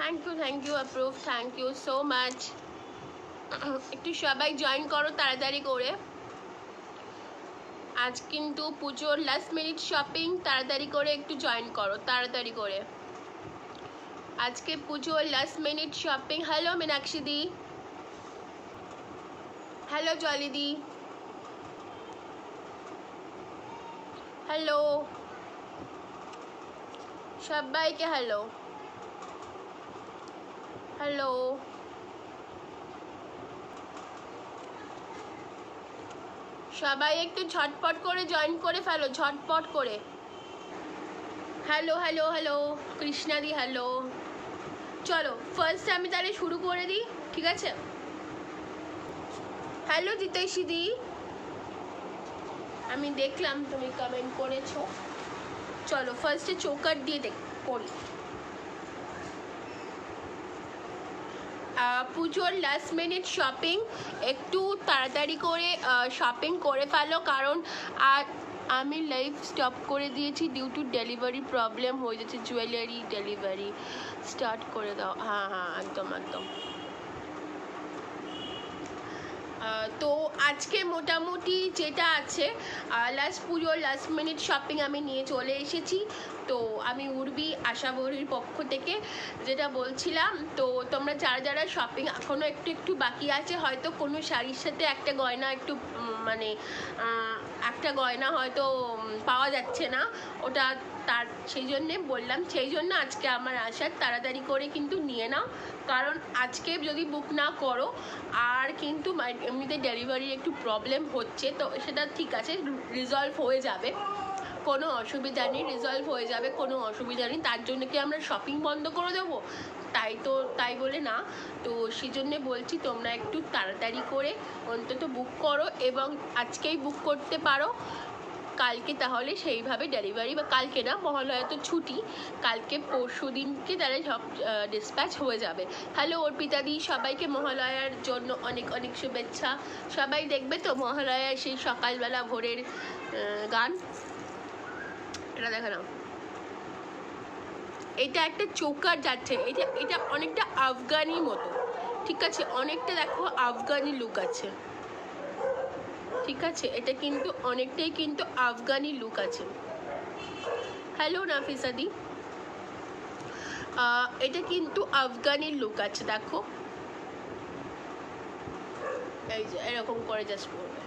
Thank you approve, thank you so much. একটু সবাই join করো তাড়াতাড়ি করে। আজ কিন্তু পুজোর লাস্ট মিনিট শপিং, তাড়াতাড়ি করে একটু জয়েন করো তাড়াতাড়ি করে। আজকে পুজোর last minute shopping. Hello Meenakshi দি, হ্যালো জলি দি, হ্যালো সবাইকে, হ্যালো হ্যালো। সবাই একটু ঝটপট করে জয়েন করে ফেলো, ঝটপট করে। হ্যালো হ্যালো হ্যালো কৃষ্ণাদি, হ্যালো। চলো ফার্স্ট আমি তাহলে শুরু করে দিই, ঠিক আছে? হ্যালো জিতেশি দি, আমি দেখলাম তুমি কমেন্ট করেছো। চলো ফার্স্টে চৌকাট দিয়ে করি। পুজোর লাস্ট মিনিট শপিং, একটু তাড়াতাড়ি করে শপিং করে ফেলো, কারণ আর আমি লাইভ স্টপ করে দিয়েছি ডিউ টু ডেলিভারি প্রবলেম হয়ে যাচ্ছে। জুয়েলারি ডেলিভারি স্টার্ট করে দাও। হ্যাঁ হ্যাঁ একদম একদম। তো আজকে মোটামুটি যেটা আছে লাস্ট পুজোর লাস্ট মিনিট শপিং আমি নিয়ে চলে এসেছি। তো আমি উর্বি আশাবরীর পক্ষ থেকে যেটা বলছিলাম, তো তোমরা যারা যারা শপিং এখনও একটু একটু বাকি আছে, হয়তো কোনো শাড়ির সাথে একটা গয়না একটু মানে একটা গয়না হয়তো পাওয়া যাচ্ছে না, ওটা তার সেই জন্যে বললাম, সেই জন্য আজকে আমার আসার, তাড়াতাড়ি করে কিন্তু নিয়ে নাও, কারণ আজকে যদি বুক না করো আর কিন্তু এমনিতে ডেলিভারির একটু প্রবলেম হচ্ছে, তো সেটা ঠিক আছে, রিজলভ হয়ে যাবে, কোনো অসুবিধা নেই, রিজলভ হয়ে যাবে, কোনো অসুবিধা নেই। তার জন্য কি আমরা শপিং বন্ধ করে দেবো? তাই বলে না। তো সেই জন্যে বলছি তোমরা একটু তাড়াতাড়ি করে অন্তত বুক করো, এবং আজকেই বুক করতে পারো, কালকে তাহলে সেইভাবে ডেলিভারি, বা কালকে না, মহালয়া তো ছুটি, কালকে পরশু দিনকে তাহলে সব ডিসপ্যাচ হয়ে যাবে। হ্যালো অর্পিতাদি, সবাইকে মহালয়ার জন্য অনেক অনেক শুভেচ্ছা। সবাই দেখবে তো মহালয়ার সেই সকালবেলা ভোরের গান, এটা দেখে নাও। এটা একটা চোকার যাচ্ছে, এটা অনেকটা আফগানি মতো, ঠিক আছে, অনেকটা দেখো আফগানি লুক আছে, ঠিক আছে, এটা কিন্তু অনেকটাই কিন্তু আফগানি লুক আছে। হ্যালো নাফিসাদি, এটা কিন্তু আফগানি লুক আছে, দেখো এই যে এরকম করে জাস্ট পড়বে,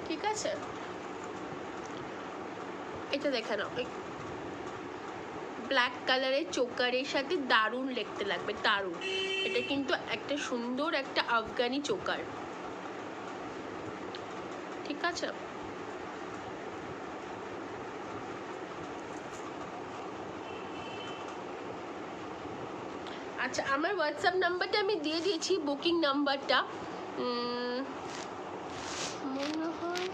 ঠিক আছে, এটা দেখে নাও, ব্ল্যাক কালারের চোকারের সাথে দারুণ দেখতে লাগবে, দারুণ। এটা কিন্তু একটা সুন্দর একটা আফগানি চোকার, ঠিক আছে। আচ্ছা, আমার হোয়াটসঅ্যাপ নাম্বারটা আমি দিয়ে দিয়েছি, বুকিং নাম্বারটা মনে হয়,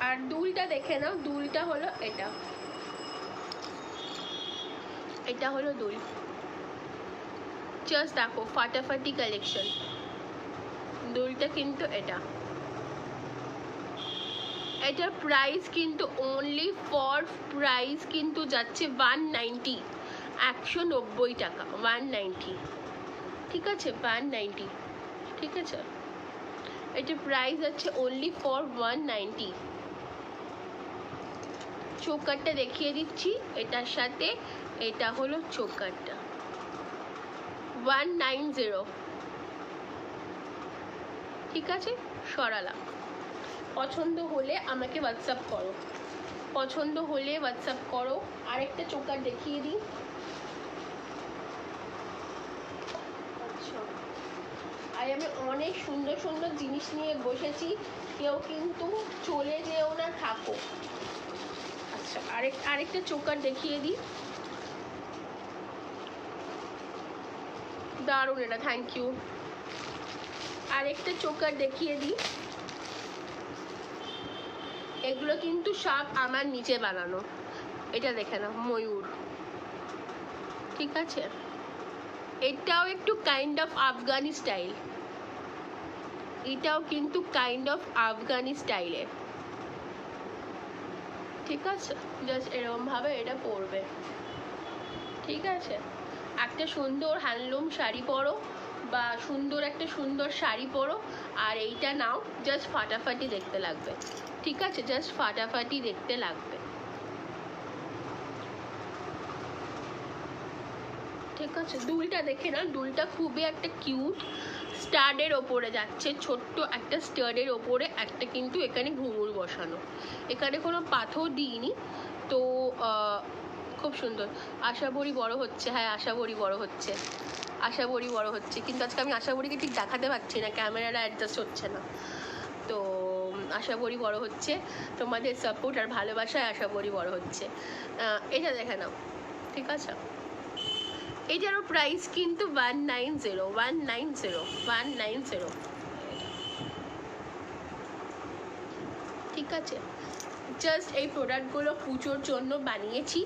আর দুলটা দেখে নাও, দুলটা হলো এটা, এটা হলো দুল, জাস্ট দেখো ফাটাফাটি কালেকশন, দুলটা কিন্তু এটার প্রাইস কিন্তু অনলি ফর প্রাইস কিন্তু যাচ্ছে 190, 190 টাকা, 190, ঠিক আছে, 190, ঠিক আছে, এটার প্রাইস আছে অনলি ফর 190। চোকারটা দেখিয়ে দিচ্ছি, এটার সাথে এটা হলো চোকারটা, 190, ঠিক আছে, সরালাম। পছন্দ হলে আমাকে হোয়াটসঅ্যাপ করো, পছন্দ হলে হোয়াটসঅ্যাপ করো। আরেকটা চোকার দেখিয়ে দিই, আচ্ছা, আর আমি অনেক সুন্দর সুন্দর জিনিস নিয়ে বসেছি, কেউ কিন্তু চলে যেও না, থাকো। আচ্ছা, আরেকটা চোকার দেখিয়ে দিই, দারুণ এটা, থ্যাংক ইউ। আরেকটা চোকার দেখিয়ে দিই, এগুলো কিন্তু সব আমার নিচে বানানো, এটা দেখে নাও, ময়ূর, ঠিক আছে, এটাও একটু কাইন্ড অফ আফগানি স্টাইল, এটাও কিন্তু কাইন্ড অফ আফগানি স্টাইলের, ঠিক আছে, জাস্ট এরকমভাবে এটা পরবে। ঠিক আছে, একটা সুন্দর হ্যান্ডলুম শাড়ি পরো বা সুন্দর শাড়ি পরো, আর এইটা নাও, জাস্ট ফাটাফাটি দেখতে লাগবে। ঠিক আছে, জাস্ট ফাটাফাটি দেখতে লাগবে। ঠিক আছে, দুলটা দেখে না, দুলটা খুবই একটা কিউট স্টাডের ওপরে যাচ্ছে, ছোট্ট একটা স্টাডের ওপরে একটা কিন্তু এখানে ঘুঙুর বসানো, এখানে কোনো পাথর দিইনি। তো খুব সুন্দর। আশা করি বড় হচ্ছে, হ্যাঁ আশা করি বড় হচ্ছে, আশা করি বড় হচ্ছে, কিন্তু আজকে আমি আশা করিকে ঠিক দেখাতে পারছি না, ক্যামেরাটা অ্যাডজাস্ট হচ্ছে না। তো আশা করি বড় হচ্ছে, তোমাদের সাপোর্ট আর ভালোবাসায় আশা করি বড় হচ্ছে। এটা দেখে নাও। ঠিক আছে, এটারও প্রাইস কিন্তু 190। ঠিক আছে, জাস্ট এই প্রোডাক্টগুলো পুজোর জন্য বানিয়েছি,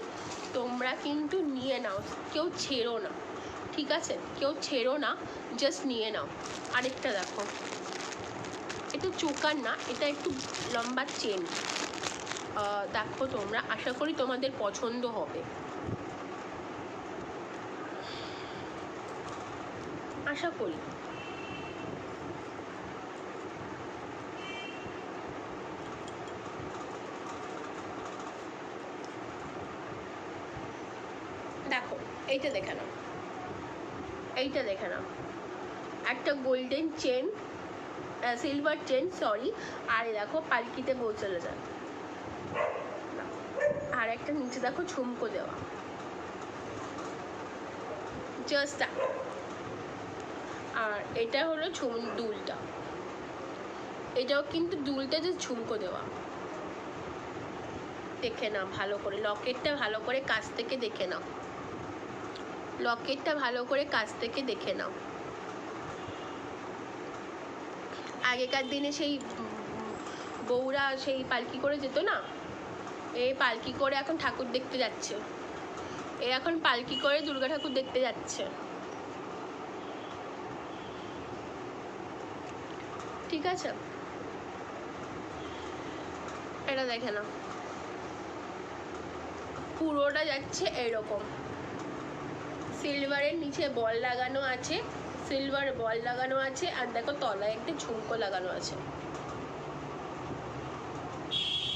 তোমরা কিন্তু নিয়ে নাও, কেউ ছেড়ো না। ঠিক আছে, কেউ ছেড়ো না, জাস্ট নিয়ে নাও। আরেকটা দেখো, এটা চোকার না, এটা একটু লম্বা চেন। দেখো তোমরা, আশা করি তোমাদের পছন্দ হবে, আশা করি। দেখো, এইটা দেখে নাও, এইটা দেখে নাও, একটা golden chain, silver chain sorry, আর দেখো পালকিতে পৌঁছালে যায়, আর একটা নিচে দেখো ঝুমকো দেওয়া, জাস্ট দেখো। আর এটা হলো দুলটা, এটাও কিন্তু দুলটা জাস্ট ঝুমকো দেওয়া। দেখে নাও ভালো করে, লকেটটা ভালো করে কাছ থেকে দেখে নাও, লকেটটা ভালো করে কাছ থেকে দেখে নাও। আগেকার দিনে সেই বউরা সেই পালকি করে যেত না, এই পালকি করে এখন ঠাকুর দেখতে যাচ্ছে, এ এখন পালকি করে দুর্গা ঠাকুর দেখতে যাচ্ছে। ঠিক আছে, এটা দেখে নাও, পুরোটা যাচ্ছে এরকম, সিলভারের নিচে বল লাগানো আছে, সিলভার বল লাগানো আছে, আর দেখো তলায় একটা ঝুমকো লাগানো আছে।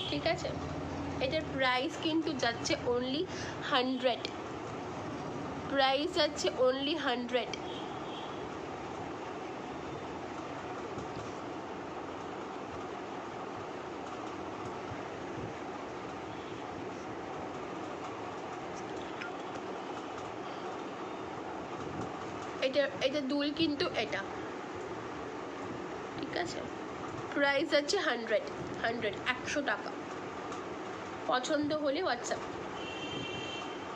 ঠিক আছে, এটার প্রাইস কিন্তু যাচ্ছে অনলি 100, প্রাইস যাচ্ছে অনলি 100। এটা দুল কিন্তু এটা। ঠিক আছে, প্রাইস আছে 100, 100 টাকা। পছন্দ হলে হোয়াটসঅ্যাপ।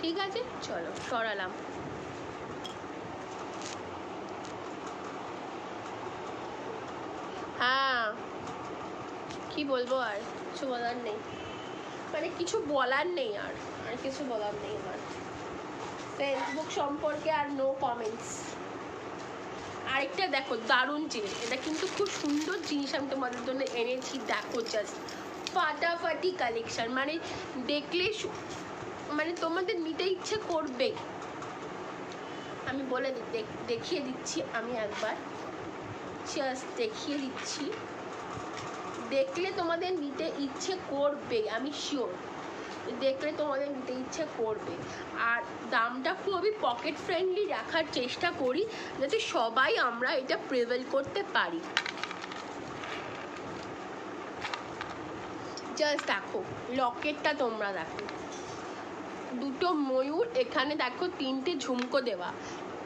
ঠিক আছে, চলো সরালাম। হ্যাঁ, কি বলবো, আর কিছু বলার নেই, মানে কিছু বলার নেই, আর কিছু বলার নেই আমার ফেসবুক সম্পর্কে, আর নো কমেন্টস। আরেকটা দেখো, দারুণ জিনিস, এটা কিন্তু খুব সুন্দর জিনিস আমি তোমাদের জন্য এনেছি, দেখো জাস্ট ফাটাফাটি কালেকশন, মানে দেখলে মানে তোমাদের নিতে ইচ্ছে করবে। আমি বলে দেখিয়ে দিচ্ছি, আমি একবার জাস্ট দেখিয়ে দিচ্ছি, দেখলে তোমাদের নিতে ইচ্ছে করবে, আমি শিওর, দেখলে তোমাদের নিতে ইচ্ছে করবে। আর দামটা খুবই পকেট ফ্রেন্ডলি রাখার চেষ্টা করি, যাতে সবাই আমরা এটা প্রিভেল করতে পারি। জাস্ট দেখো লকেটটা, তোমরা দেখো দুটো ময়ূর, এখানে দেখো তিনটে ঝুমকো দেওয়া,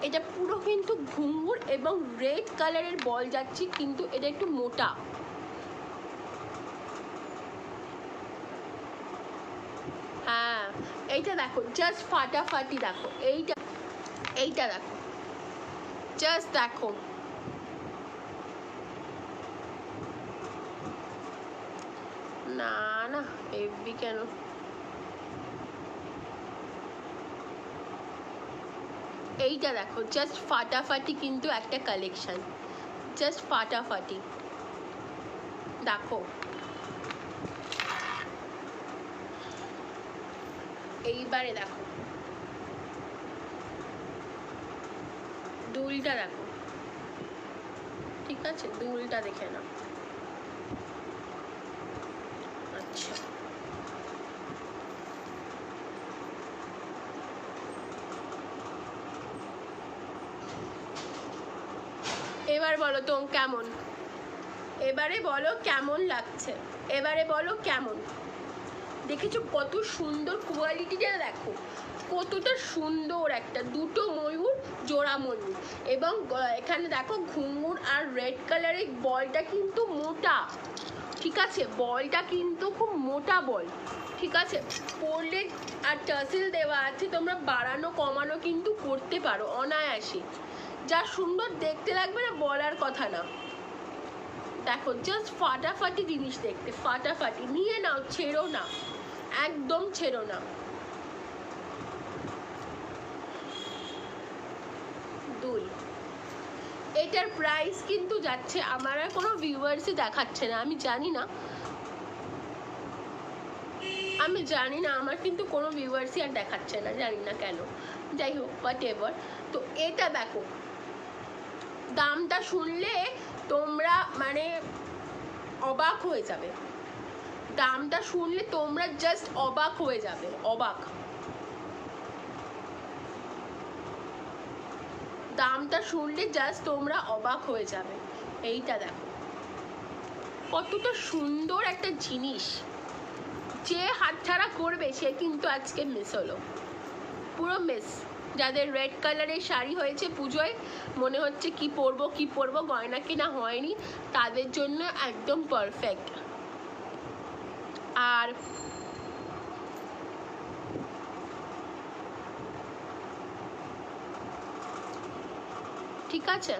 এটা পুরো কিন্তু ঘুঙুর এবং রেড কালারের বল যাচ্ছে, কিন্তু এটা একটু মোটা। হ্যাঁ, এইটা দেখো জাস্ট ফাটাফাটি, দেখো এইটা দেখো, জাস্ট দেখো, না না হেভি কেন, এইটা দেখো জাস্ট ফাটাফাটি, কিন্তু একটা কালেকশন, জাস্ট ফাটাফাটি দেখো। এইবারে দেখো দুলটা দেখো, ঠিক আছে, দুলটা দেখে নাও। আচ্ছা, এবার বলো তো কেমন, এবারে বলো কেমন লাগছে, এবারে বলো কেমন। দেখেছো কত সুন্দর কোয়ালিটিটা, দেখো কতটা সুন্দর, একটা দুটো ময়ূর, জোড়া ময়ূর, এবং এখানে দেখো ঘুঙুর আর রেড কালারের বলটা কিন্তু মোটা, ঠিক আছে, বলটা কিন্তু খুব মোটা বল, ঠিক আছে, পরলে আর টাসেল দেওয়া আছে, তোমরা বাড়ানো কমানো কিন্তু করতে পারো অনায়াসে, যা সুন্দর দেখতে লাগবে না বলার কথা না। দেখো জাস্ট ফাটাফাটি জিনিস দেখতে, ফাটাফাটি, নিয়ে নাও, ছেড়ো না, একদম ছেড়ো না। দুল, এটার প্রাইস কিন্তু যাচ্ছে, আমার আর কোনো ভিউয়ার্সই দেখাচ্ছে না, আমি জানি না, আমি জানি না, আমার কিন্তু কোনো ভিউয়ার্সই আর দেখাচ্ছে না, জানি না কেন, যাই হোক হোয়াট এভার। তো এটা দেখো, দামটা শুনলে তোমরা মানে অবাক হয়ে যাবে, দামটা শুনলে তোমরা জাস্ট অবাক হয়ে যাবে, অবাক। দামটা শুনলে জাস্ট তোমরা অবাক হয়ে যাবে। এইটা দেখো কতটা সুন্দর একটা জিনিস, যে হাতছাড়া করবে সে কিন্তু আজকে মিস হলো, পুরো মিস। যাদের রেড কালারের শাড়ি হয়েছে পুজোয়, মনে হচ্ছে কি পরবো কি পরবো, গয়না কেনা হয়নি, তাদের জন্য একদম পারফেক্ট। আর ঠিক আছে,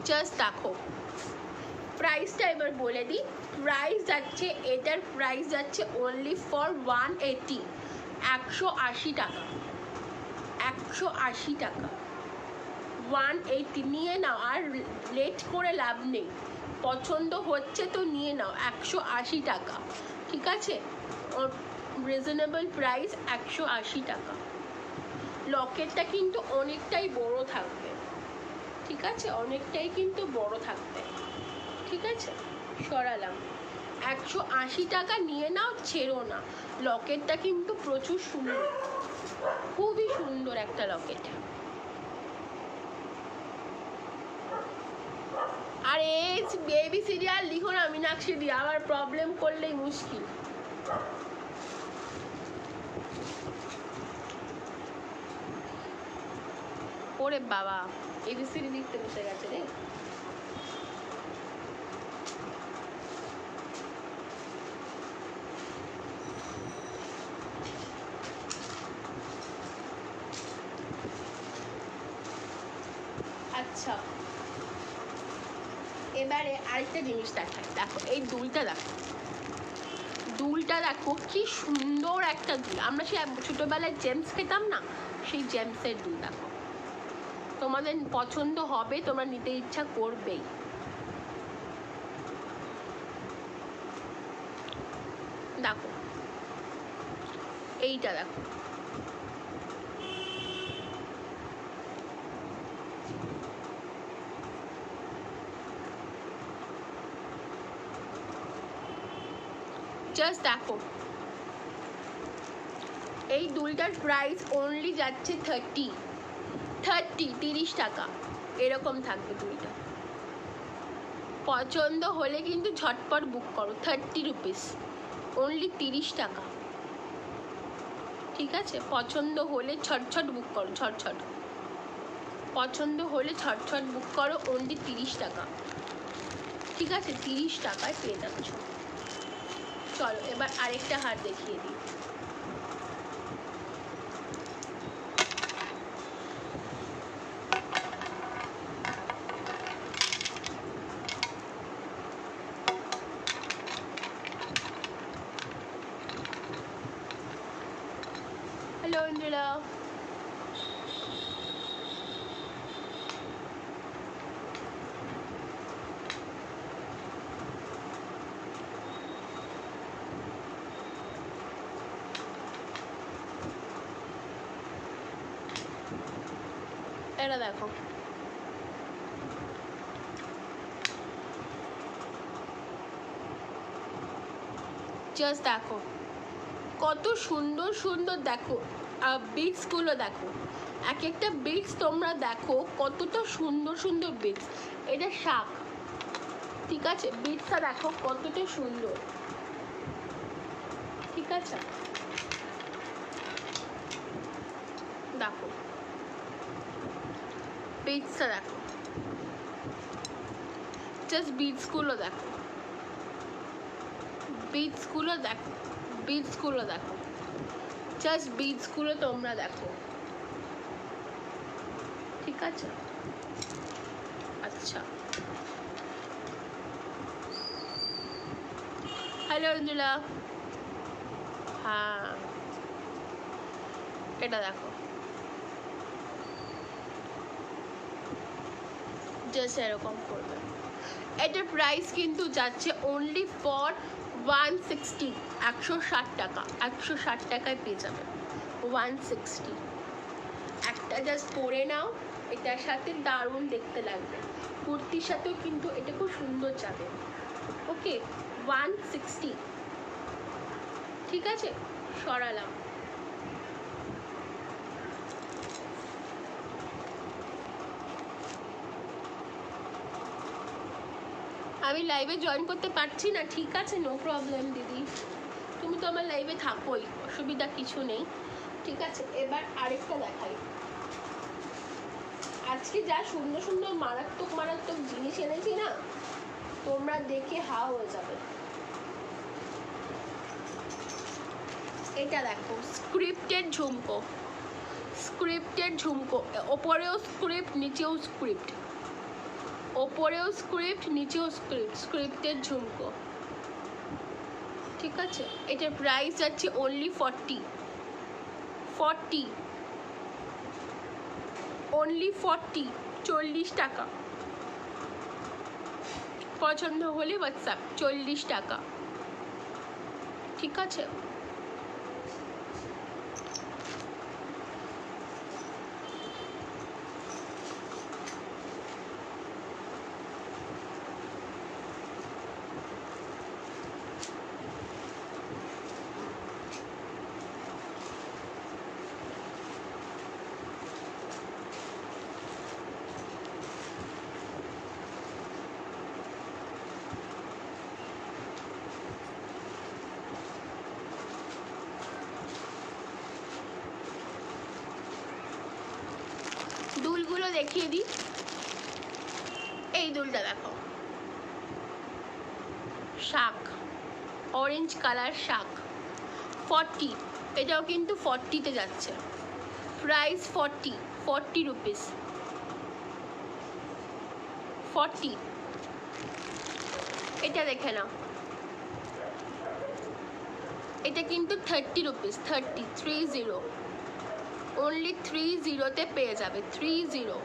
জাস্ট দেখো প্রাইসটা এবার বলে দিই। প্রাইস যাচ্ছে, এটার প্রাইস যাচ্ছে অনলি ফর 180, 180 টাকা, 180 টাকা, 180 নিয়ে নাও, আর লেট করে লাভ নেই, পছন্দ হচ্ছে তো নিয়ে নাও, 180 টাকা, ঠিক আছে, রিজনেবল প্রাইস, 180 টাকা। লকেটটা কিন্তু অনেকটাই বড় থাকবে, ঠিক আছে, অনেকটাই কিন্তু বড় থাকবে, ঠিক আছে, সরালাম, 180 টাকা নিয়ে নাও, ছেড়ো না। লকেটটা কিন্তু প্রচুর সুন্দর, খুবই সুন্দর একটা লকেট। আর এই বেবি সিরিয়াল লিখো না মীনাক্ষী দি, আবার প্রবলেম করলেই মুশকিল। ওরে বাবা, এবিসিডি লিখতে বসে গেছে রে। আচ্ছা, এবারে আরেকটা জিনিস দেখাই, দেখো এই দুলটা দেখো, দুলটা দেখো কি সুন্দর একটা দুল, আমরা সেই ছোটবেলায় জেমস খেতাম না, সেই জেমসের দুল দেখো, তোমাদের পছন্দ হবে, তোমরা নিতে ইচ্ছা করবেই। দেখো এইটা দেখো, জাস্ট দেখো, এই দুলটার প্রাইস অনলি যাচ্ছে 30 টাকা, এরকম থাকবে দুলটা। পছন্দ হলে কিন্তু ঝটপট বুক করো, 30 রুপিস, অনলি 30 টাকা, ঠিক আছে, পছন্দ হলে ছটছট বুক করো, ছটছট, পছন্দ হলে ছটছট বুক করো, অনলি 30 টাকা, ঠিক আছে, 30 টাকায় পেয়ে যাচ্ছ। চলো এবার আরেকটা হার দেখিয়ে দিই। হ্যালো ইন্দিরা, এটা দেখো, জাস্ট দেখো কত সুন্দর সুন্দর, দেখো বিটসগুলো দেখো, এক একটা বিটস তোমরা দেখো কতটা সুন্দর সুন্দর বিটস। এটা শাক, ঠিক আছে, বিটসটা দেখো কতটা সুন্দর, ঠিক আছে, দেখো বিটসটা দেখো, জাস্ট বিটসগুলো দেখো, বিটসগুলো দেখো, বিটসগুলো দেখো, জাস্ট বিটসগুলো তোমরা দেখো, ঠিক আছে। আচ্ছা, হ্যালো অঞ্জুলা, হ্যাঁ এটা দেখো, জাস্ট এরকম করবে। এটার প্রাইস কিন্তু যাচ্ছে অনলি ফর 160, 160 টাকা, 160 টাকায় পেয়ে যাবে 160। একটা জাস্ট পরে নাও, এটার সাথে দারুণ দেখতে লাগবে, কুর্তির সাথেও কিন্তু এটা খুব সুন্দর যাবে। ওকে, 160, ঠিক আছে, সরালাম। আমি লাইভে জয়েন করতে পারছি না, ঠিক আছে, নো প্রবলেম দিদি, তুমি তো আমার লাইভে থাকোই, অসুবিধা কিছু নেই, ঠিক আছে। এবার আরেকটা দেখাই, আজকে যা সুন্দর সুন্দর মারাত্মক মারাত্মক জিনিস এনেছি না, তোমরা দেখে হা হয়ে যাবে। এটা দেখো, স্ক্রিপ্টেড ঝুমকো, স্ক্রিপ্টেড ঝুমকো, ওপরেও স্ক্রিপ্ট নিচেও স্ক্রিপ্ট, ওপরেও স্ক্রিপ্ট নিচেও স্ক্রিপ্ট, স্ক্রিপ্টেড ঝুমকো, ঠিক আছে। এটার প্রাইস আছে অনলি 40, অনলি 40 টাকা। পছন্দ হলে হোয়াটসঅ্যাপ, 40 টাকা, ঠিক আছে। দুলগুলো দেখিয়ে দিই, এই দুলটা দেখো, শাক, অরেঞ্জ কালার শাক, 40, এটাও কিন্তু 40-তে যাচ্ছে, প্রাইস 40 রুপিস, 40। এটা দেখে নাও, এটা কিন্তু 30 রুপিস, 30, অনলি 30-তে পেয়ে যাবে, 30।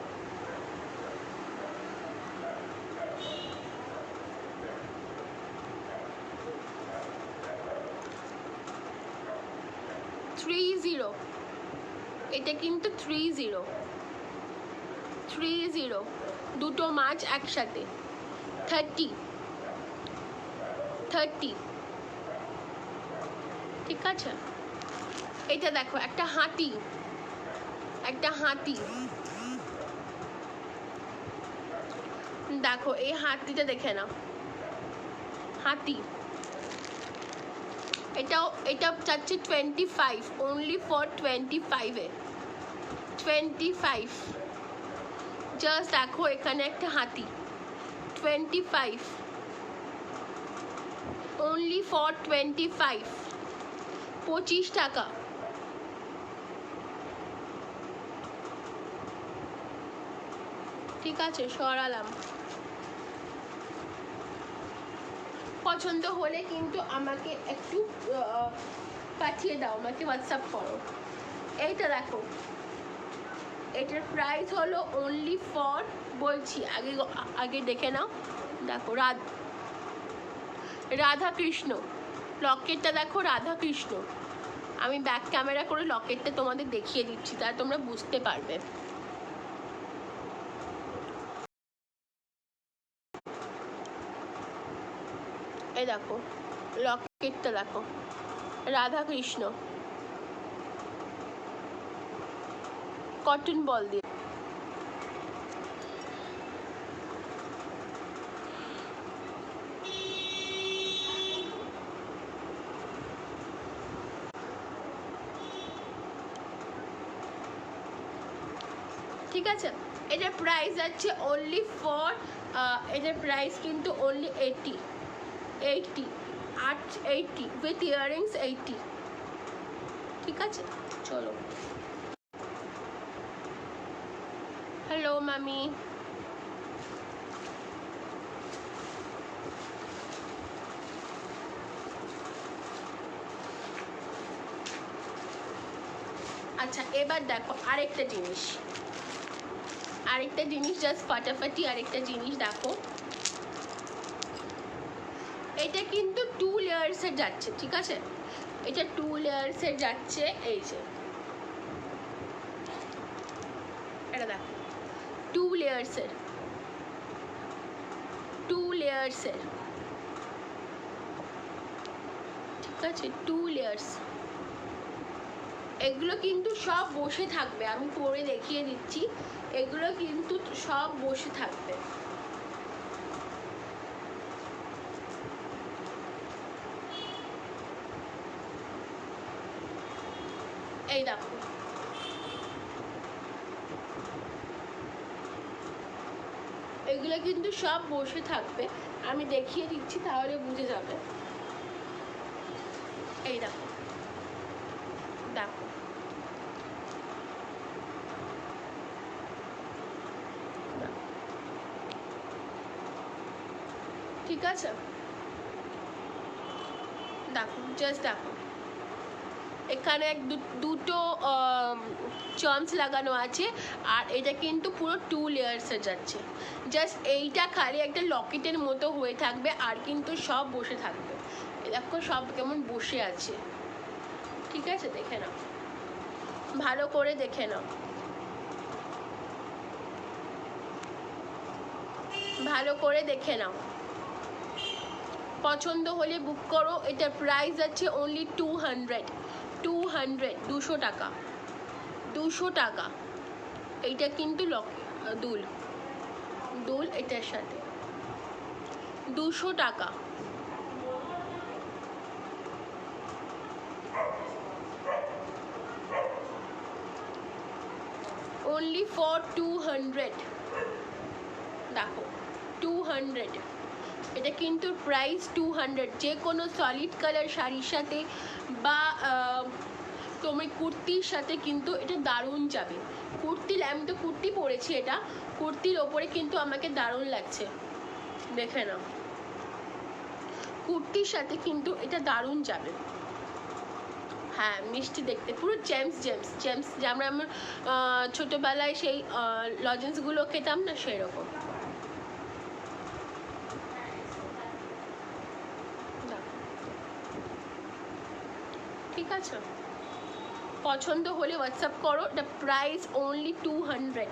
এটা কিন্তু 30, দুটো মাছ একসাথে, 30, ঠিক আছে। এটা দেখো, একটা হাতি, দেখো এই হাতিটা দেখে নাও, হাতি, এটা চাচ্ছে 25, অনলি ফর 25-এ, 25, জাস্ট দেখো এখানে একটা হাতি, 25, অনলি ফর 25, 25 টাকা, ঠিক আছে, সরালাম। পছন্দ হলে কিন্তু আমাকে একটু পাঠিয়ে দাও, আমাকে হোয়াটসঅ্যাপ করো। এইটা দেখো, এটার প্রাইস হলো অনলি ফর, বলছি আগে দেখে নাও, দেখো রাধা কৃষ্ণ, লকেটটা দেখো, রাধা কৃষ্ণ, আমি ব্যাক ক্যামেরা করে লকেটটা তোমাদের দেখিয়ে দিচ্ছি, তাহলে তোমরা বুঝতে পারবে। এই দেখো লকেটটা দেখো, রাধা কৃষ্ণ, কটন বল দিয়ে। ঠিক আছে, এটার প্রাইস আছে অনলি ফর, এটার প্রাইস কিন্তু অনলি 80 উইথ ইয়াররিংস 80। ঠিক আছে, চলো। হ্যালো মামি, আচ্ছা এবার দেখো আরেকটা জিনিস, জাস্ট ফাটাফাটি আরেকটা জিনিস দেখো। এটা কিন্তু 2 লেয়ার্সের যাচ্ছে, ঠিক আছে, এটা 2 লেয়ার্সের যাচ্ছে। এই যে এটা দেখো 2 লেয়ার্সের, ঠিক আছে, 2 লেয়ার্স। এগুলো কিন্তু সব বসে থাকবে, আমি পরে দেখিয়ে দিচ্ছি, এগুলো কিন্তু সব বসে থাকবে। এই দেখো এগুলো কিন্তু সব বসে থাকবে, আমি দেখিয়ে দিচ্ছি তাহলে বুঝে যাবে। এই দেখো দেখো ঠিক আছে, দেখো জাস্ট দেখো এখানে দুটো চার্মস লাগানো আছে, আর এটা কিন্তু পুরো 2 লেয়ার্সে যাচ্ছে। জাস্ট এইটা খালি একটা লকেটের মতো হয়ে থাকবে, আর কিন্তু সব বসে থাকবে। দেখো সব কেমন বসে আছে, ঠিক আছে, দেখে নাও, ভালো করে দেখে নাও, ভালো করে দেখে নাও। পছন্দ হলে বুক করো। এটার প্রাইস আছে অনলি 200 টাকা, 200 টাকা। এইটা কিন্তু দুল এটার সাথে 200 টাকা। only for 200, দেখো 200, এটা কিন্তু প্রাইস 200। যে কোনো সলিড কালার শাড়ির সাথে বা তুমি কুর্তির সাথে কিন্তু এটা দারুণ যাবে। আমি তো কুর্তি পরেছি, এটা কুর্তির ওপরে কিন্তু আমাকে দারুণ লাগছে, দেখে নাও, কুর্তির সাথে কিন্তু এটা দারুণ যাবে। হ্যাঁ মিষ্টি দেখতে, পুরো জেমস, যেমন আমার ছোটোবেলায় সেই লজেন্সগুলো খেতাম না, সেরকম। ঠিক আছে, পছন্দ হলে হোয়াটসঅ্যাপ করো। দ্য প্রাইস অনলি 200,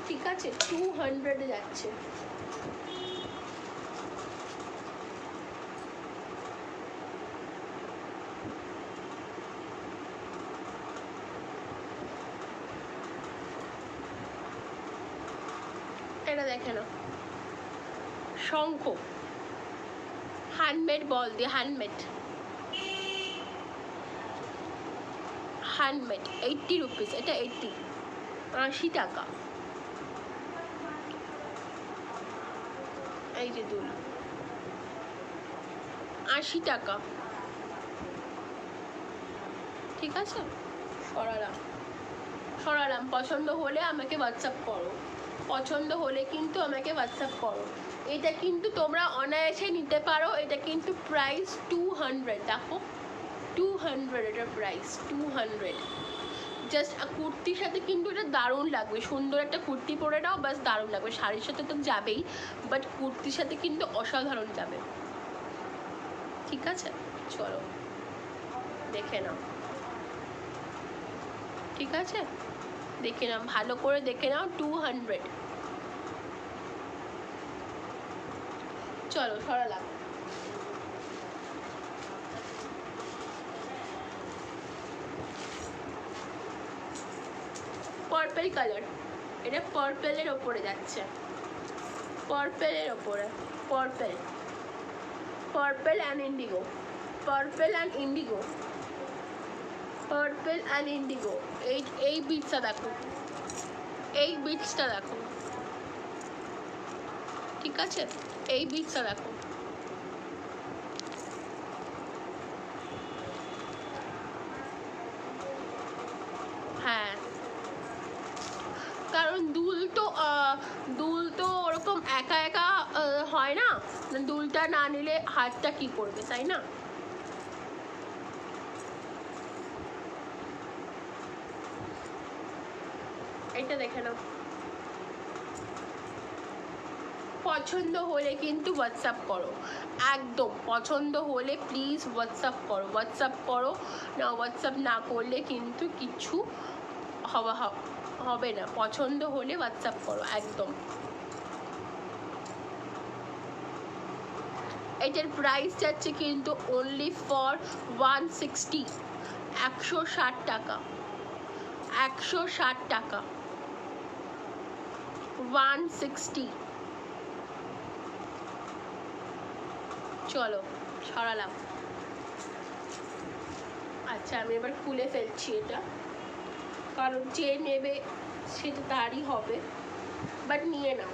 ঠিক আছে, 200 যাচ্ছে। এটা দেখে নাও, শঙ্খ, হ্যান্ডমেড বল দিয়ে, হ্যান্ডমেড 80 রুপিস, এটা 80 টাকা। এই যে দুল 80 টাকা, ঠিক আছে, সরালাম। পছন্দ হলে আমাকে হোয়াটসঅ্যাপ করো, এটা কিন্তু তোমরা অনায়াসে নিতে পারো। এটা কিন্তু প্রাইস 200, দেখো 200, এটার প্রাইস 200। জাস্ট কুর্তির সাথে কিন্তু এটা দারুণ লাগবে, সুন্দর একটা কুর্তি পরে নাও, বাস দারুণ লাগবে। শাড়ির সাথে তো যাবেই, বাট কুর্তির সাথে কিন্তু অসাধারণ যাবে। ঠিক আছে, চলো দেখে নাও, ঠিক আছে, দেখে নাও, ভালো করে দেখে নাও, 200। চলো সরালাম। পার্পল কালার, এটা পার্পেলের ওপরে যাচ্ছে, পার্পেলের ওপরে, purple, purple and Indigo, purple and Indigo, purple and Indigo. এই বিটসটা দেখো, এই বিটসটা দেখো, ঠিক আছে, এই বিটসটা দেখো। হ্যাঁ, কারণ দুল তো ওরকম একা একা হয় না, দুলটা না নিলে হাতটা কি করবে, তাই না? এটা দেখে নাও, পছন্দ হলে কিন্তু হোয়াটসঅ্যাপ করো, একদম পছন্দ হলে প্লিজ হোয়াটসঅ্যাপ করো, হোয়াটসঅ্যাপ করো না, হোয়াটসঅ্যাপ না করলে কিন্তু কিছু হবে না, পছন্দ হলে হোয়াটসঅ্যাপ করো একদম। এটার প্রাইস যাচ্ছে কিন্তু অনলি ফর 160, 160 টাকা, 160 টাকা, 160। চলো সরালাম। আচ্ছা আমি এবার খুলে ফেলছি এটা, কারণ যে নেবে সেটা তারই হবে, বাট নিয়ে নাও,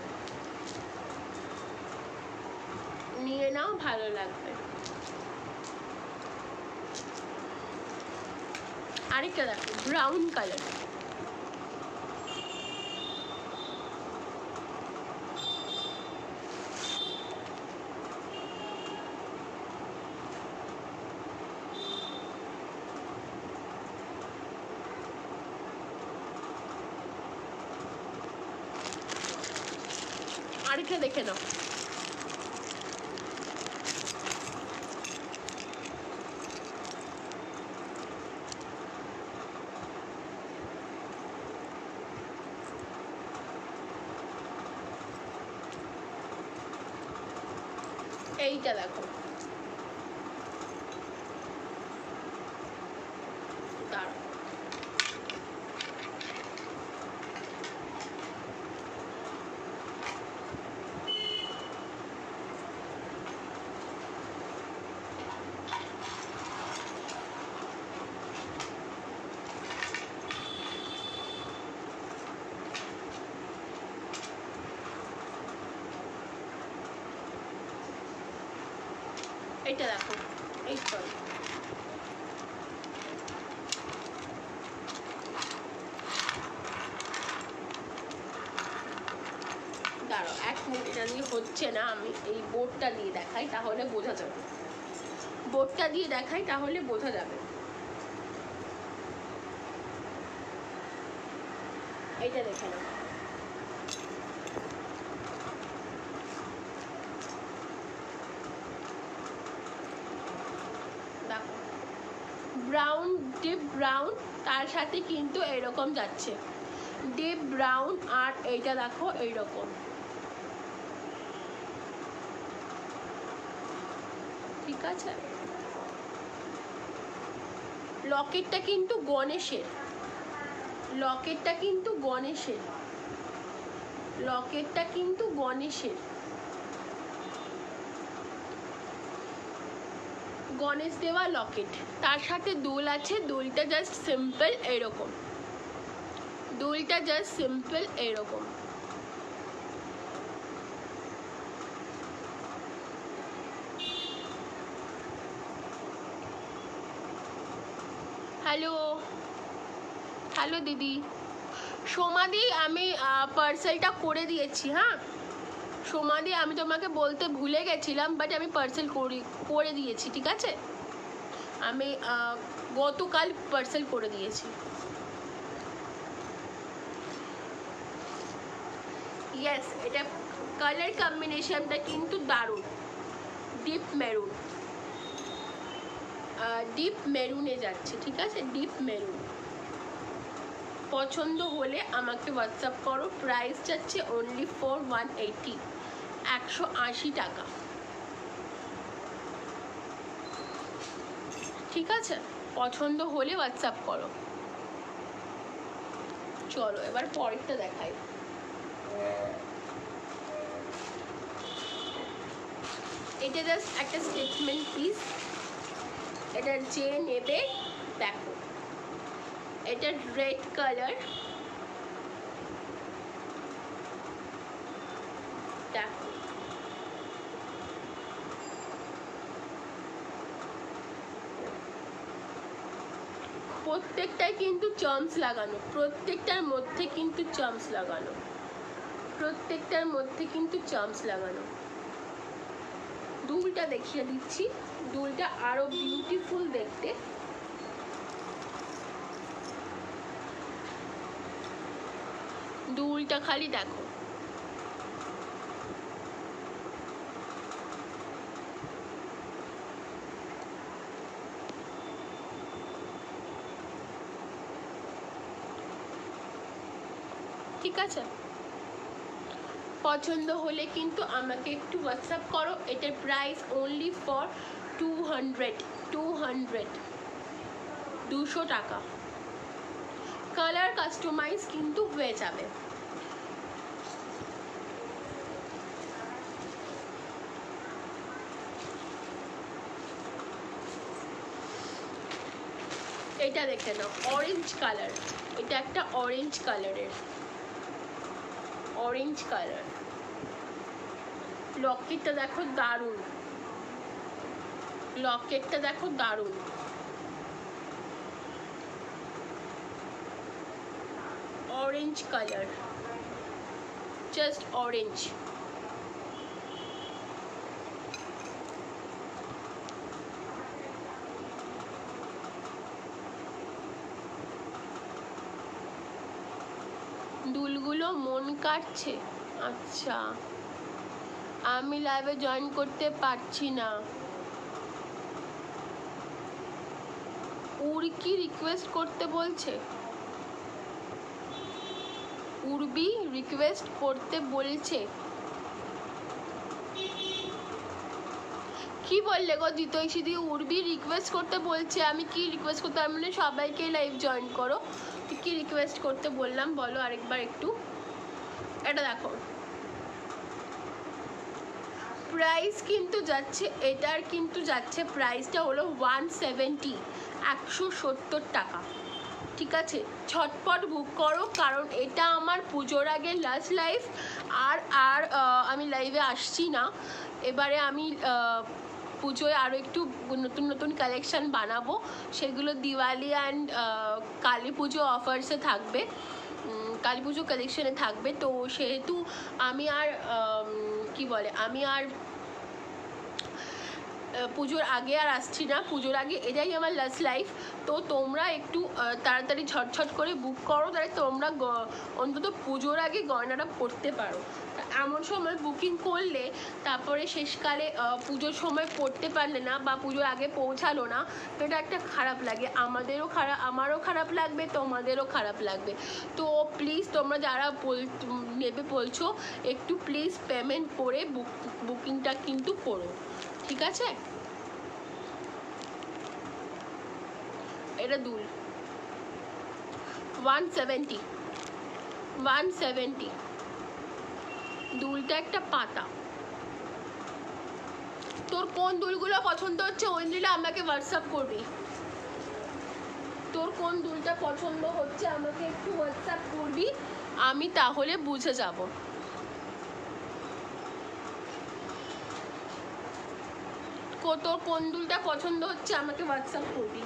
নিয়ে নাও, ভালো লাগবে। আরেকটা দেখো, ব্রাউন কালার, আরেকটা দেখে নাও। এইটা দেখো, দাঁড়াও, এইটা দেখো, এই সরি, দাঁড়াও এক মিনিট, এটা দিয়ে হচ্ছে না, আমি এই বোর্ডটা দিয়ে দেখাই তাহলে বোঝা যাবে, বোর্ডটা দিয়ে দেখাই তাহলে বোঝা যাবে। এইটা দেখে নাও, দেখো ব্রাউন, ডিপ ব্রাউন, তার সাথে কিন্তু এরকম যাচ্ছে, ডিপ ব্রাউন, আর এইটা দেখো এইরকম, ঠিক আছে। লকেটটা কিন্তু গণেশের, লকেটটা কিন্তু গণেশের, লকেটটা কিন্তু গণেশের, গণেশ দেওয়া লকেট, তার সাথে দুল আছে, দুলটা জাস্ট সিম্পল এরকম, দুলটা জাস্ট সিম্পল এরকম। হ্যালো, হ্যালো দিদি, সোমাদি আমি পার্সেলটা করে দিয়েছি, হ্যাঁ সোমাদি, আমি তোমাকে বলতে ভুলে গেছিলাম, বাট আমি পার্সেল করে দিয়েছি, ঠিক আছে, আমি গতকাল পার্সেল করে দিয়েছি। ইয়েস, এটা কালার কম্বিনেশনটা কিন্তু দারুণ, ডিপ মেরুন, ডিপ মেরুনে যাচ্ছে, ঠিক আছে, ডিপ মেরুন। পছন্দ হলে আমাকে হোয়াটসঅ্যাপ করো, প্রাইস যাচ্ছে অনলি ফর 180, 180 টাকা, ঠিক আছে, পছন্দ হলে হোয়াটসঅ্যাপ করো। চলো এবার পরেরটা দেখাই। এটা জাস্ট একটা স্টেটমেন্ট পিস, এটা যে নেবে দেখো, এটা রেড কালার, দেখো প্রত্যেকটাই কিন্তু চার্মস লাগানো, প্রত্যেকটার মধ্যে কিন্তু চার্মস লাগানো, প্রত্যেকটার মধ্যে কিন্তু চার্মস লাগানো। দুলটা দেখিয়ে দিচ্ছি, দুলটা আরো বিউটিফুল দেখতে। দুলটা খালি দেখো, ঠিক আছে? পছন্দ হলে কিন্তু আমাকে একটু হোয়াটসঅ্যাপ করো। এটার প্রাইস অনলি ফর 200 টাকা। কালার কাস্টমাইজ কিন্তু হয়ে যাবে। এটা দেখে নাও, অরেঞ্জ কালার, এটা একটা অরেঞ্জ কালারের, অরেঞ্জ কালার। লকেটটা দেখো দারুণ, লকেটটা দেখো দারুণ। Orange colour, just orange. দুলগুলো মন কাটছে, আচ্ছা আমি লাইভে জয়েন করতে পারছি না। উর্কি রিকোয়েস্ট করতে বলছে, উর্বি রিকোয়েস্ট করতে বলছে। কি বললে গো জিতৈষী দি? উর্বি রিকোয়েস্ট করতে বলছে, আমি কি রিকোয়েস্ট করতে, আমি মানে সবাইকে লাইভ জয়েন করো। কি রিকোয়েস্ট করতে বললাম বলো আরেকবার একটু। এটা দেখো, প্রাইস কিন্তু যাচ্ছে, এটার কিন্তু যাচ্ছে প্রাইসটা হলো 170, 170 টাকা। ঠিক আছে, ঝটপট বুক করো, কারণ এটা আমার পুজোর আগে লাস্ট লাইভ। আর আর আমি লাইভে আসছি না এবারে। আমি পুজোয় আরও একটু নতুন নতুন কালেকশান বানাবো, সেগুলো দিওয়ালি অ্যান্ড কালী পুজো অফার্সে থাকবে, কালী পুজো কালেকশানে থাকবে। তো সেহেতু আমি আর কি বলে, আমি আর পুজোর আগে আর আসছি না, পুজোর আগে এটাই আমার লাস্ট লাইফ। তো তোমরা একটু তাড়াতাড়ি ঝটঝট করে বুক করো, তাহলে তোমরা অন্তত পুজোর আগে গয়নাটা পরতে পারো। এমন সময় বুকিং করলে তারপরে শেষকালে পুজোর সময় পড়তে পারলে না বা পুজোর আগে পৌঁছালো না, তো এটা একটা খারাপ লাগে, আমাদেরও খারাপ, আমারও খারাপ লাগবে, তোমাদেরও খারাপ লাগবে। তো প্লিজ তোমরা যারা নেবে বলছো, একটু প্লিজ পেমেন্ট করে বুকিংটা কিন্তু করো, ঠিক আছে? এটা দুল 170, দুলটা একটা পাতা। তোর কোন দুলগুলো পছন্দ হচ্ছে ঐন্দ্রিলা আমাকে হোয়াটসঅ্যাপ করবি। তোর কোন দুলটা পছন্দ হচ্ছে আমাকে একটু হোয়াটসঅ্যাপ করবি, আমি তাহলে বুঝে যাব। তোর কোন দুলটা পছন্দ হচ্ছে আমাকে হোয়াটসঅ্যাপ করবি।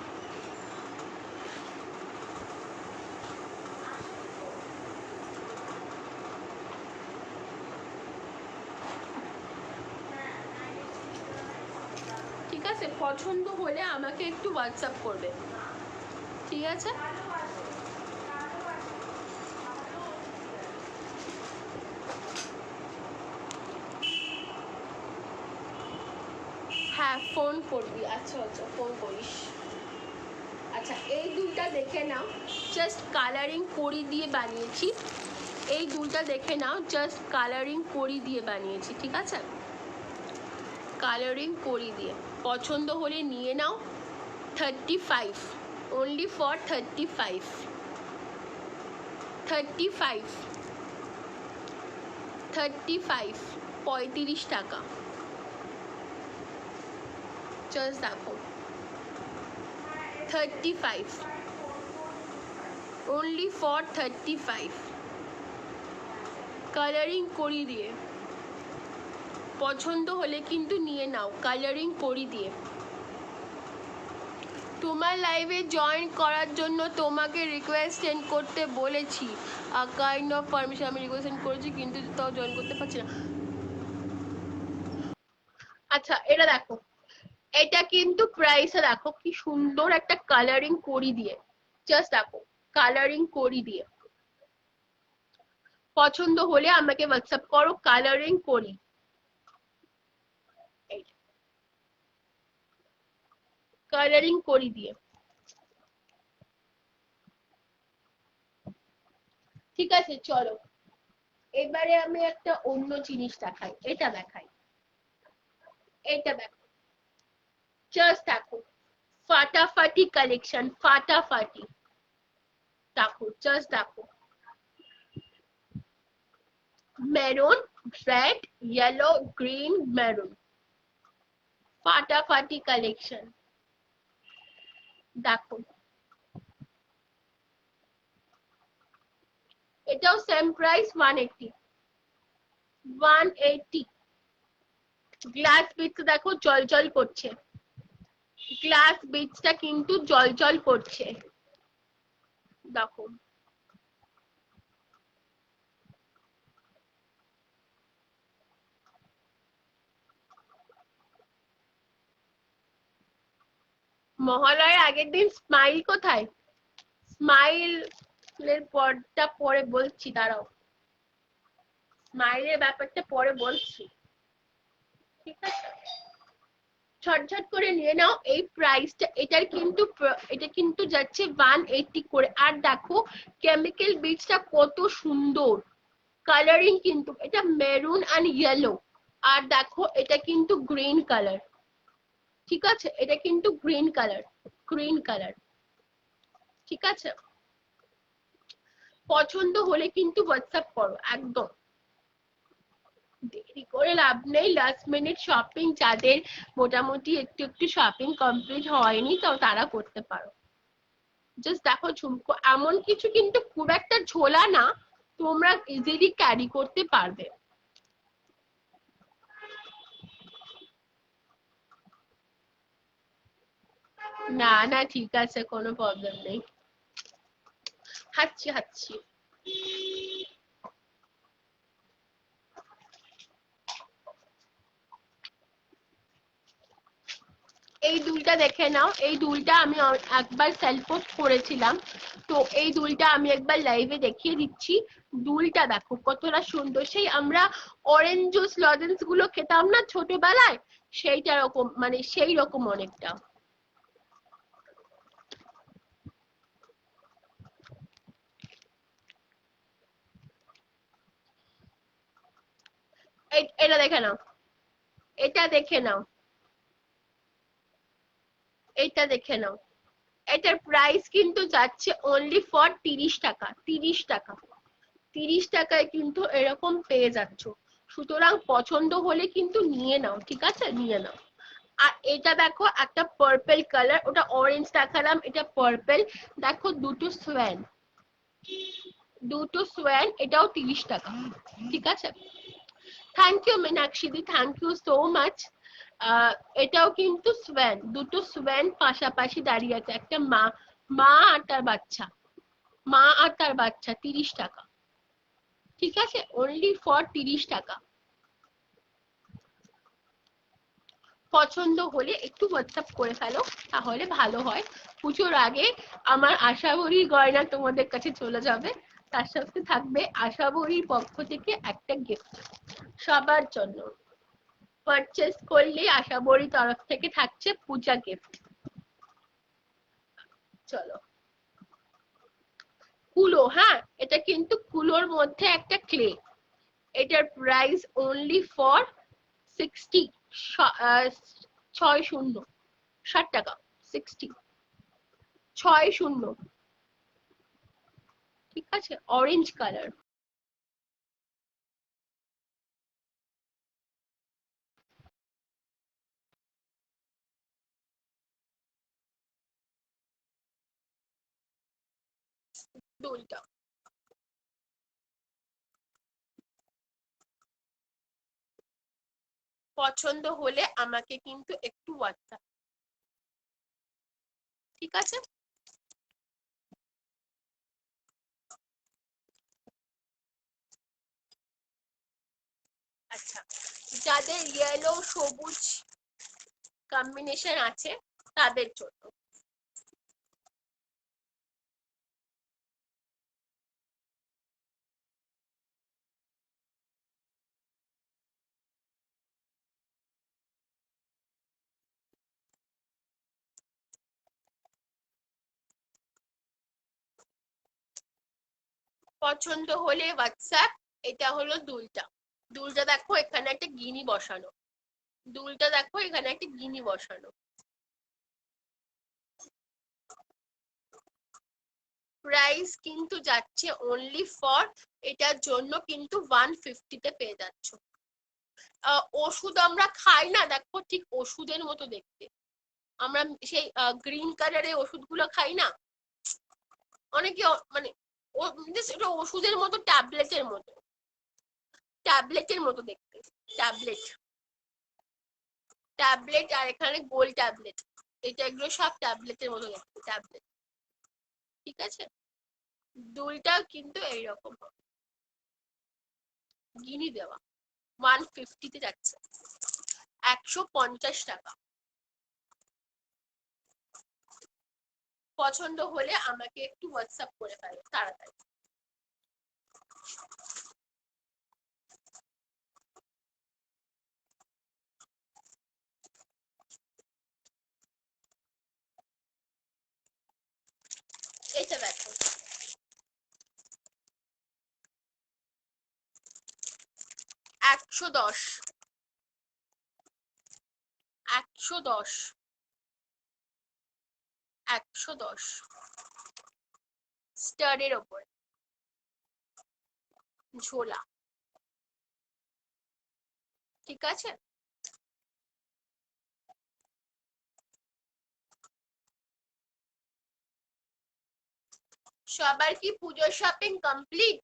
ঠিক আছে, পছন্দ হলে আমাকে একটু হোয়াটসঅ্যাপ করবে, ঠিক আছে? হ্যাঁ ফোন করবি, আচ্ছা আচ্ছা ফোন করিস। আচ্ছা এই দুলটা দেখে নাও, জাস্ট কালারিং করি দিয়ে বানিয়েছি। এই দুলটা দেখে নাও, জাস্ট কালারিং করি দিয়ে বানিয়েছি, ঠিক আছে? কালারিং করি দিয়ে পছন্দ হলে নিয়ে নাও। 35, অনলি ফর 35, 35 35 টাকা। জাস্ট দেখো 35 only for 35 কালারিং করি দিয়ে। পছন্দ হলে কিন্তু নিয়ে নাও, কালারিং করি দিয়ে। তোমার লাইভে জয়েন করার জন্য তোমাকে রিকোয়েস্ট সেন্ড করতে বলেছি, কাইন্ড অফ পারমিশন আমি রিকোয়েস্ট সেন্ড করেছি কিন্তু তাও জয়েন করতে পারছি না। আচ্ছা এটা দেখো, এটা কিন্তু প্রাইসে দেখো কি সুন্দর একটা কালারিং করি দিয়ে। জাস্ট দেখো কালারিং করি দিয়ে। পছন্দ হলে আমাকে হোয়াটসঅ্যাপ করো, কালারিং করি। কালারিং করি দিয়ে। ঠিক আছে চলো, এবারে আমি একটা অন্য জিনিস দেখাই। এটা দেখাই, এটা দেখো, জাস্ট দেখো ফাটাফাটি কালেকশন, ফাটাফাটি। দেখো জাস্ট দেখো, maroon, red, yellow, green, maroon, ফাটাফাটি কালেকশন। দেখো এটাও সেম প্রাইস 180। 180। গ্লাস বিটস দেখো জল করছে, গ্লাস বিটসটা কিন্তু জল করছে। দেখো মহালয়ের আগের দিন স্মাইল কোথায়? স্মাইল এর পরটা পরে বলছি, দাঁড়াও, স্মাইলের ব্যাপারটা পরে বলছি, ঠিক আছে? ঝটঝট করে নিয়ে নাও এই প্রাইসটা। এটা কিন্তু যাচ্ছে 180 করে। আর দেখো কেমিক্যাল বিটসটা কত সুন্দর কালারিং, কিন্তু এটা মেরুন আর ইয়েলো। আর দেখো এটা কিন্তু গ্রিন কালার, ঠিক আছে? এটা কিন্তু গ্রিন কালার, গ্রিন কালার, ঠিক আছে? পছন্দ হলে কিন্তু হোয়াটসঅ্যাপ করো একদম। দেরি করে লাভ নেই, লাস্ট মিনিট শপিং যাদের মোটামুটি একটু শপিং কমপ্লিট হয়নি তো তারা করতে পারো। জাস্ট দেখো ঝুমকো এমন কিছু কিন্তু খুব একটা ঝোলা না, তোমরা ইজিলি ক্যারি করতে পারবে। না না ঠিক আছে, কোনো প্রবলেম নেই। হাঁচছি হাঁচছি। এই দুলটা দেখে নাও, এই দুলটা আমি একবার সেলফ পোস্ট করেছিলাম, তো এই দুলটা আমি একবার লাইভে দেখিয়ে দিচ্ছি। দুলটা দেখো কতটা সুন্দর, সেই আমরা অরেঞ্জ জুস লজেন্স গুলো খেতাম না ছোটবেলায়, সেইটা রকম, মানে সেই রকম অনেকটা। এটা দেখে নাও, এটা দেখে নাও, এটা দেখে নাও। এটার প্রাইস কিন্তু যাচ্ছে অনলি ফর 30 টাকা। 30 টাকা, 30 টাকায় কিন্তু এরকম পেয়ে যাচ্ছ। সুতরাং পছন্দ হলে কিন্তু নিয়ে নাও, ঠিক আছে? নিয়ে নাও। আর এটা দেখো একটা পার্পল কালার, ওটা অরেঞ্জ দেখালাম, এটা পার্পল। দেখো দুটো সোয়ান, দুটো সোয়ান, এটাও 30 টাকা, ঠিক আছে? থ্যাংক ইউ মীনাক্ষী দি, থ্যাংক ইউ সো মাচ। এটাও কিন্তু সোয়ান, দুটো সোয়ান পাশাপাশি দাঁড়িয়ে আছে, একটা মা, মা আর তার বাচ্চা, মা আর তার বাচ্চা, 30 টাকা, ঠিক আছে? অনলি ফর 30 টাকা। পছন্দ হলে একটু হোয়াটসঅ্যাপ করে ফেলো, তাহলে ভালো হয়। পুজোর আগে আমার আশাবরী গয়না তোমাদের কাছে চলে যাবে, তার সাথে থাকবে আশাবরীর পক্ষ থেকে একটা গিফট সবার জন্য। পারচেস করলে আশাবরী তরফ থেকে থাকছে পূজা গিফট। চলো, কুলো, হ্যাঁ এটা কিন্তু কুলোর মধ্যে একটা ক্লে। এটার প্রাইস অনলি ফর 60, 60 টাকা, 60, 60। ঠিক আছে, অরেঞ্জ কালার। দুলটা পছন্দ হলে আমাকে কিন্তু একটু হোয়াটসঅ্যাপ, ঠিক আছে? আচ্ছা, যাদের ইয়েলো সবুজ কম্বিনেশন আছে তাদের জন্য। পছন্দ হলে হোয়াটসঅ্যাপ। এটা হলো দুলটা। দুলটা দেখো এখানে একটা গিনি বসানো। দুলটা দেখো এখানে একটা গিনি বসানো। প্রাইস কিন্তু যাচ্ছে অনলি ফর, এটার জন্য কিন্তু 150-তে পেয়ে যাচ্ছ। ওষুধ আমরা খাই না, দেখো ঠিক ওষুধের মতো দেখতে। আমরা সেই গ্রিন কালারের ওষুধগুলো খাই না, অনেকে মানে এটা ওষুধের মতো, ট্যাবলেটের মতো, ট্যাবলেটের মতো দেখতে। ট্যাবলেট, ট্যাবলেট আর এখানে গোল ট্যাবলেট, এটা এগুলো সব ট্যাবলেটের মতো দেখতে, ট্যাবলেট। ঠিক আছে, দুলটাও কিন্তু এইরকম হবে, গিনি দেওয়া। 150-তে যাচ্ছে, 150 টাকা। পছন্দ হলে আমাকে একটু হোয়াটসঅ্যাপ করে ফেলো তাড়াতাড়ি। এটা দেখো, 110, 110, 110 স্টারের ওপর ঝোলা। ঠিক আছে, সবার কি পুজোর শপিং কমপ্লিট?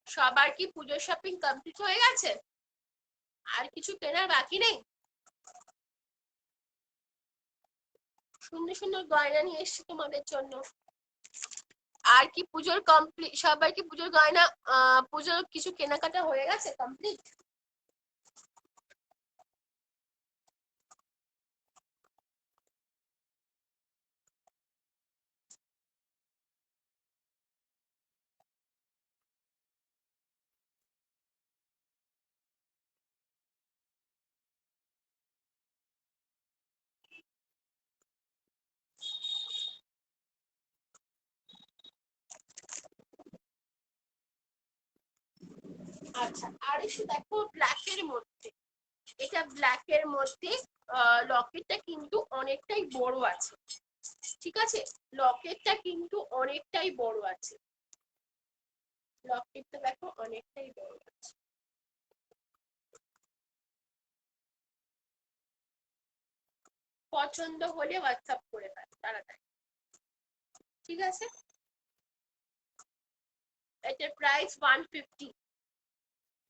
সবার কি পুজোর শপিং কমপ্লিট হয়ে গেছে? আর কিছু কেনার বাকি নেই? সুন্দর সুন্দর গয়না নিয়ে এসেছি তোমাদের জন্য। আর কি পুজোর কমপ্লিট, সবার কি পুজোর গয়না, পুজোর কিছু কেনাকাটা হয়ে গেছে কমপ্লিট? আচ্ছা, আর এসে দেখো ব্ল্যাকের মধ্যে, এটা ব্ল্যাকের মধ্যে লকেটটা কিন্তু অনেকটাই বড় আছে। ঠিক আছে, লকেটটা কিন্তু অনেকটাই বড় আছে, লকেটটা দেখো অনেকটাই বড় আছে। পছন্দ হলে হোয়াটসঅ্যাপ করে ফেলো তাড়াতাড়ি। ঠিক আছে, এটার প্রাইস 150,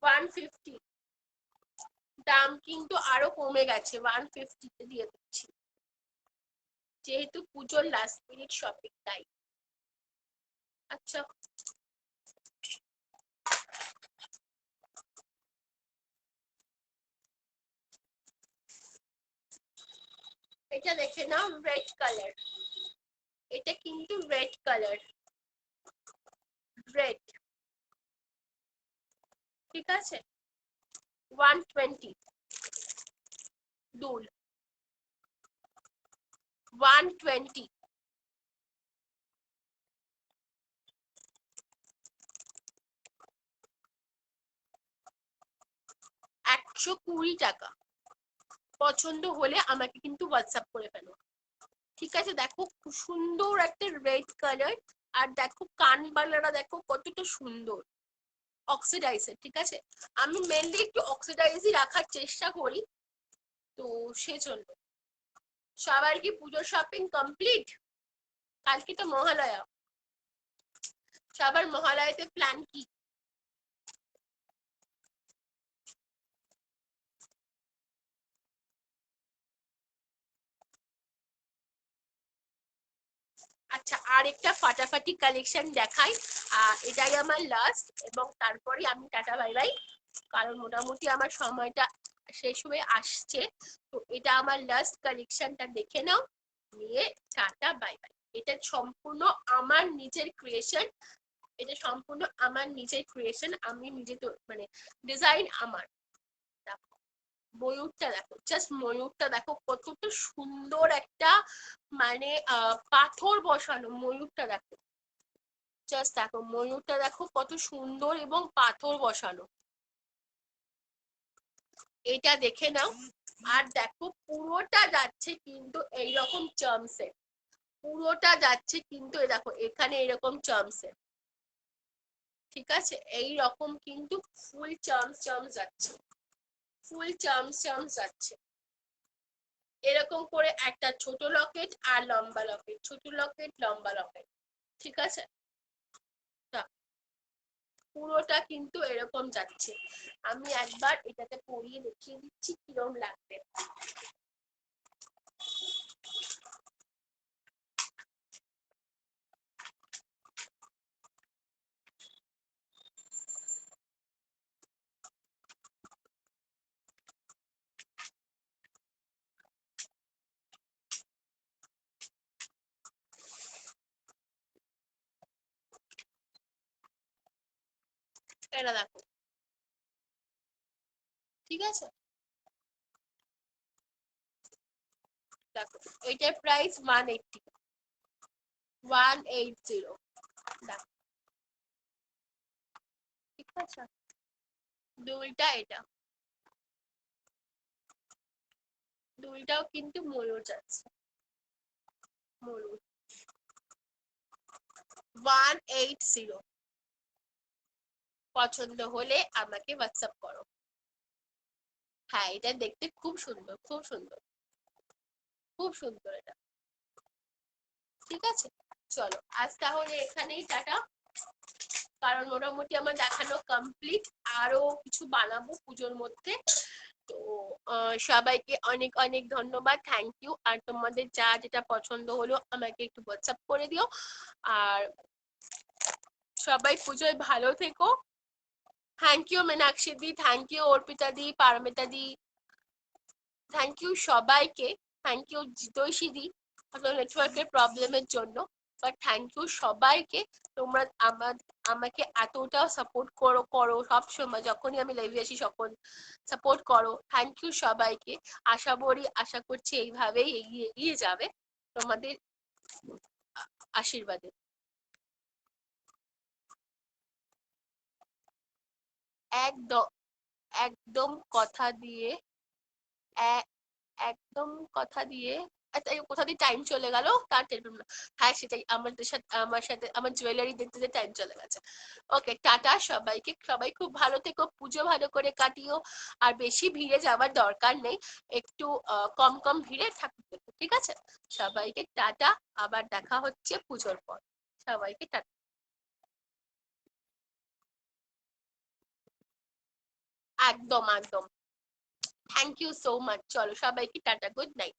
150। দাম কিন্তু আরো কমে গেছে, 150-তে দিয়ে দিচ্ছি, যেহেতু পুজোর লাস্ট মিনিট শপিং তাই। আচ্ছা, এটা দেখে নাও, রেড কালার। এটা কিন্তু রেড কালার, রেড। ঠিক আছে, 120 দুল, 120। 120 টাকা। পছন্দ হলে আমাকে কিন্তু হোয়াটসঅ্যাপ করে ফেলো। ঠিক আছে, দেখো খুব সুন্দর একটা রেড কালার, আর দেখো কানবালাটা দেখো কতটা সুন্দর অক্সিডাইজের, ঠিক আছে। আমি মেনলি একটু অক্সিডাইজই রাখার চেষ্টা করি, তো সেজন্য। সবার কি পুজোর শপিং কমপ্লিট? কালকে তো মহালয়া, সবার মহালয়াতে প্ল্যান কি? আচ্ছা, আর একটা ফাটাফাটি কালেকশন দেখাই, এটাই আমার লাস্ট, এবং তারপরে আমি টাটা বাই বাই, কারণ মোটামুটি আমার সময়টা শেষ হয়ে আসছে। তো এটা আমার লাস্ট কালেকশনটা দেখে নাও, নিয়ে টাটা বাই বাই। এটা সম্পূর্ণ আমার নিজের ক্রিয়েশন, এটা সম্পূর্ণ আমার নিজের ক্রিয়েশন, আমি নিজে তো মানে ডিজাইন আমার। দেখো ময়ূরটা, দেখো জাস্ট ময়ূরটা দেখো কতটা সুন্দর একটা, মানে পাথর বসানো ময়ূরটা দেখো, জাস্ট দেখো ময়ূরটা দেখো কত সুন্দর এবং পাথর বসানো, এটা দেখে নাও। আর দেখো পুরোটা যাচ্ছে কিন্তু এইরকম চার্মসে, পুরোটা যাচ্ছে কিন্তু দেখো এখানে এরকম চার্মসে, ঠিক আছে, এই রকম কিন্তু ফুল চার্মস চার্মস যাচ্ছে, ফুল চার্মস চার্মস যাচ্ছে। এরকম করে একটা ছোট লকেট আর লম্বা লকেট, ছোট লকেট লম্বা লকেট, ঠিক আছে। পুরোটা কিন্তু এরকম যাচ্ছে। আমি একবার এটাতে পরিয়ে দেখিয়ে দিচ্ছি কিরম লাগবে। এটা দেখো, ঠিক আছে, দেখো এটার প্রাইস 180, 180, দেখো, ঠিক আছে। দুইটা এটা, দুইটাও কিন্তু ময়ূর যাচ্ছে, ময়ূর 180। পছন্দ হলে আমাকে হোয়াটসঅ্যাপ করো। হ্যাঁ, এটা দেখতে খুব সুন্দর, খুব সুন্দর, খুব সুন্দর এটা, ঠিক আছে। চলো আজ তাহলে এখানেই টাটা, কারণ মোটামুটি আমার দেখানো কমপ্লিট, আরো কিছু বানাবো পুজোর মধ্যে। তো সবাইকে অনেক অনেক ধন্যবাদ, থ্যাংক ইউ। আর তোমাদের যা যেটা পছন্দ হলো আমাকে একটু হোয়াটসঅ্যাপ করে দিও। আর সবাই পুজোয় ভালো থেকো। থ্যাংক ইউ মীনাক্ষী দি, থ্যাংক ইউ অর্পিতা দি, পারমিতা দি, থ্যাংক ইউ সবাইকে, থ্যাংক ইউ জিতৈষী দি, আপনার নেটওয়ার্কের প্রবলেমের জন্য, বাট থ্যাংক ইউ সবাইকে। তোমরা আমাকে এতটা সাপোর্ট করো করো সব সময়, যখনই আমি লাইভে আসি তখন সাপোর্ট করো, থ্যাংক ইউ সবাইকে। আশা করছি এইভাবেই এগিয়ে এগিয়ে যাবে তোমাদের আশীর্বাদে। একদম, একদম কথা দিয়ে, একদম কথা দিয়ে, আচ্ছা কোথা দিয়ে টাইম চলে গেল তার টের পেলাম না। হ্যাঁ সেটাই, আমার সাথে আমার জুয়েলারি দেখতে দেখতে টাইম চলে গেছে। ওকে টাটা সবাইকে, সবাই খুব ভালো থেকো, পুজো ভালো করে কাটিও। আর বেশি ভিড়ে যাওয়ার দরকার নেই, একটু কম কম ভিড়ে থাকতে, ঠিক আছে। সবাইকে টাটা, আবার দেখা হচ্ছে পুজোর পর। সবাইকে টাটা। একদম একদম, থ্যাংক ইউ সো মাচ। চলো সবাইকে টাটা, গুড নাইট।